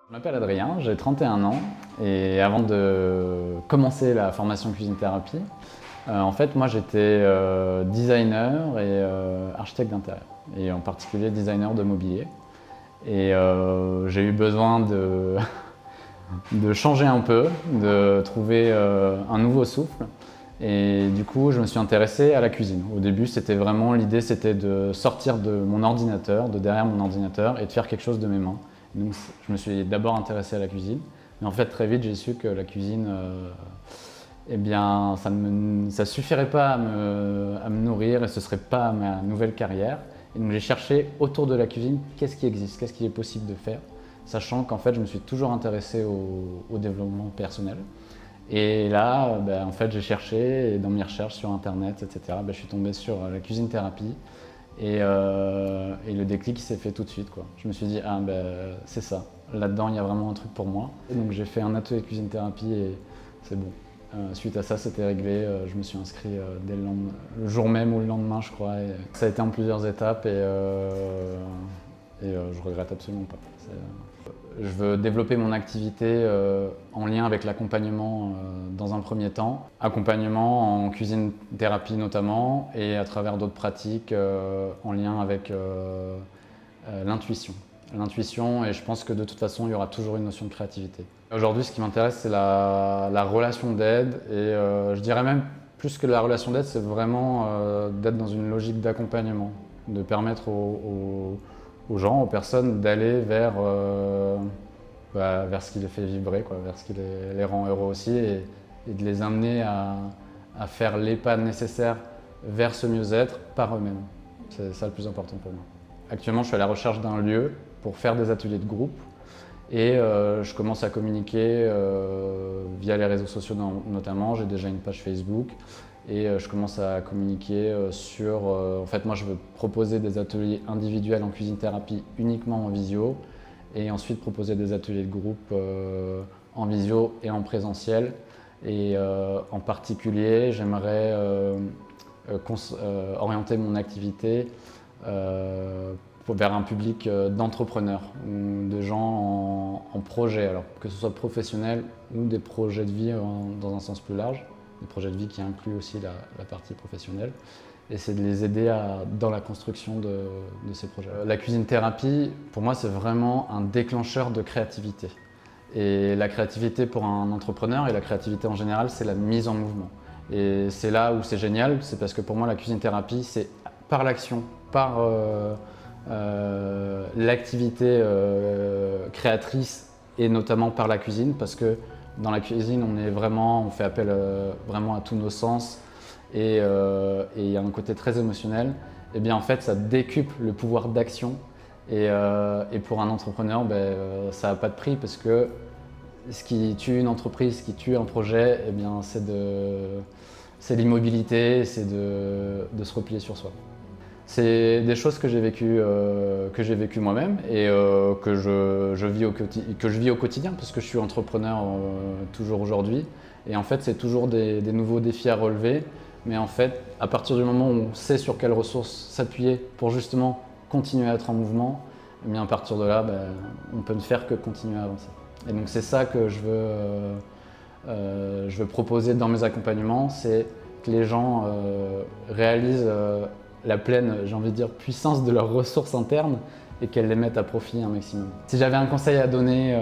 Je m'appelle Adrien, j'ai 31 ans et avant de commencer la formation cuisine thérapie, en fait moi j'étais designer et architecte d'intérieur et en particulier designer de mobilier et j'ai eu besoin de changer un peu, de trouver un nouveau souffle et du coup je me suis intéressé à la cuisine. Au début l'idée c'était de sortir de mon ordinateur, de derrière mon ordinateur et de faire quelque chose de mes mains. Donc, je me suis d'abord intéressé à la cuisine, mais en fait très vite j'ai su que la cuisine, eh bien, ça ne suffirait pas à me nourrir et ce ne serait pas ma nouvelle carrière. Et donc j'ai cherché autour de la cuisine qu'est-ce qui existe, qu'est-ce qui est possible de faire, sachant qu'en fait je me suis toujours intéressé au développement personnel. Et là, en fait, j'ai cherché et dans mes recherches sur internet, etc., je suis tombé sur la cuisine thérapie. Et le déclic s'est fait tout de suite, quoi. Je me suis dit, ah c'est ça, là-dedans il y a vraiment un truc pour moi. Et donc j'ai fait un atelier de cuisine thérapie et c'est bon. Suite à ça, c'était réglé, je me suis inscrit dès le jour même ou le lendemain, je crois. Et ça a été en plusieurs étapes et je regrette absolument pas. Je veux développer mon activité en lien avec l'accompagnement dans un premier temps. Accompagnement en cuisine thérapie notamment et à travers d'autres pratiques en lien avec l'intuition. L'intuition, et je pense que de toute façon il y aura toujours une notion de créativité. Aujourd'hui ce qui m'intéresse c'est la relation d'aide et je dirais même plus que la relation d'aide, c'est vraiment d'être dans une logique d'accompagnement, de permettre aux gens, aux personnes d'aller vers ce qui les fait vibrer, quoi, vers ce qui les rend heureux aussi et de les amener à faire les pas nécessaires vers ce mieux-être par eux-mêmes. C'est ça le plus important pour moi. Actuellement, je suis à la recherche d'un lieu pour faire des ateliers de groupe et je commence à communiquer via les réseaux sociaux notamment. J'ai déjà une page Facebook. Et je commence à communiquer sur... en fait, moi, je veux proposer des ateliers individuels en cuisine thérapie uniquement en visio et ensuite proposer des ateliers de groupe en visio et en présentiel. Et en particulier, j'aimerais orienter mon activité vers un public d'entrepreneurs ou de gens en projet, alors que ce soit professionnel ou des projets de vie dans un sens plus large. Des projets de vie qui incluent aussi la partie professionnelle. Et c'est de les aider dans la construction de ces projets. La cuisine thérapie, pour moi, c'est vraiment un déclencheur de créativité. Et la créativité pour un entrepreneur et la créativité en général, c'est la mise en mouvement. Et c'est là où c'est génial, c'est parce que pour moi, la cuisine thérapie, c'est par l'action, par l'activité créatrice et notamment par la cuisine, parce que dans la cuisine, on fait appel vraiment à tous nos sens et il y a un côté très émotionnel. Et bien en fait, ça décuple le pouvoir d'action et pour un entrepreneur, ça n'a pas de prix parce que ce qui tue une entreprise, ce qui tue un projet, eh bien c'est l'immobilité, c'est de se replier sur soi. C'est des choses que j'ai vécues moi-même et que je vis au quotidien parce que je suis entrepreneur toujours aujourd'hui. Et en fait, c'est toujours des nouveaux défis à relever. Mais en fait, à partir du moment où on sait sur quelles ressources s'appuyer pour justement continuer à être en mouvement, eh bien à partir de là, on peut ne faire que continuer à avancer. Et donc c'est ça que je veux proposer dans mes accompagnements, c'est que les gens réalisent la pleine, j'ai envie de dire, puissance de leurs ressources internes et qu'elles les mettent à profit un maximum. Si j'avais un conseil à donner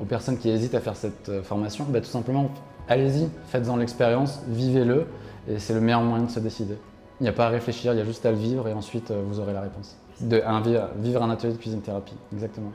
aux personnes qui hésitent à faire cette formation, tout simplement, allez-y, faites-en l'expérience, vivez-le et c'est le meilleur moyen de se décider. Il n'y a pas à réfléchir, il y a juste à le vivre et ensuite vous aurez la réponse. Vivre un atelier de cuisine thérapie, exactement.